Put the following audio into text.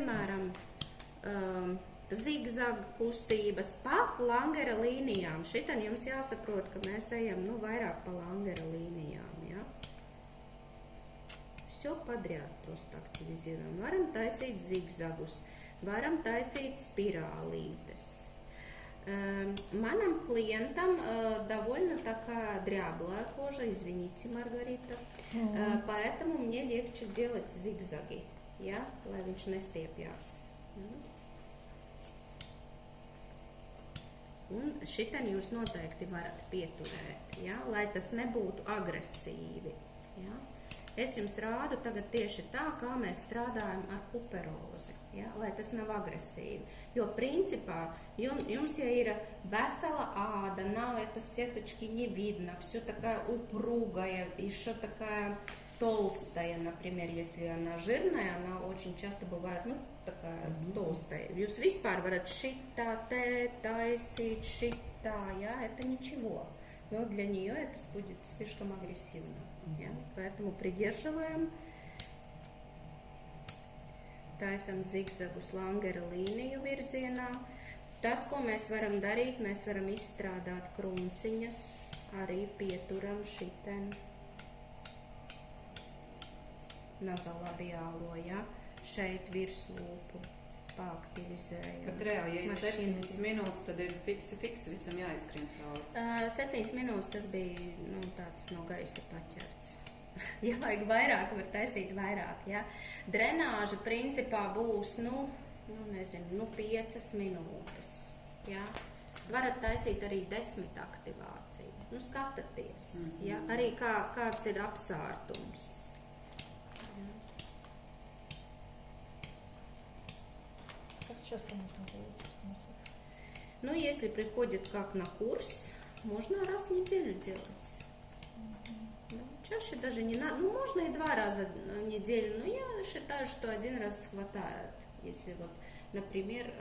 piemēram, zigzaga kustības pa langera līnijām. Šitan jums jāsaprot, ka mēs ejam, nu, vairāk pa langera līnijām, ja? Все подряд просто активизируем. Varam taisīt zigzagus, varam taisīt spirālītes. Манам клиентам довольно такая дряблая кожа, извините, Маргарита, поэтому мне легче делать зигзаги, ja, lai viņš nestiepjās. Un šitan jūs noteikti varat pieturēt, ja, lai tas nebūtu agresīvi. Ja. Es jums rādu tagad tieši tā, kā mēs strādājam ar kuperozi, ja, lai tas nav agresīvi. Jo principā jums, ja ir vesela ада, nav это сеточки не видно, все такая упругая, еще такая толстая, например, если она жирная, она очень часто бывает, ну, такая толстая. Jūs vispār varat šitā taisīt, šitā, ja, это ничего. Но для нее это будет слишком агрессивно. Ja? Поэтому придерживаем. Taisam zigzagus langera līniju virzienā. Tas, ko mēs varam darīt, mēs varam izstrādāt krunciņas, arī pieturam šiten nazolabiālo, ja? Šeit virslūpu paaktivizējam. Bet reāli, ja ir 7 minūtes, tad ir fiksi visam jāizskrien cauri. 7 minūtes tas bija, nu, tāds no gaisa paķerts. Ja vajag vairāk, var taisīt vairāk, ja. Drenāža principā būs, nu nezinu, 5 minūtes, ja. Varat taisīt arī 10 aktivāciju. Nu, skatāties, ja. Arī kāds ir apsārtums. Часто можно делать? Ну, если приходит как на курс, можно раз в неделю делать. Да, чаще даже не надо. Ну, можно и 2 раза в неделю, но я считаю, что 1 раз хватает. Если вот, например,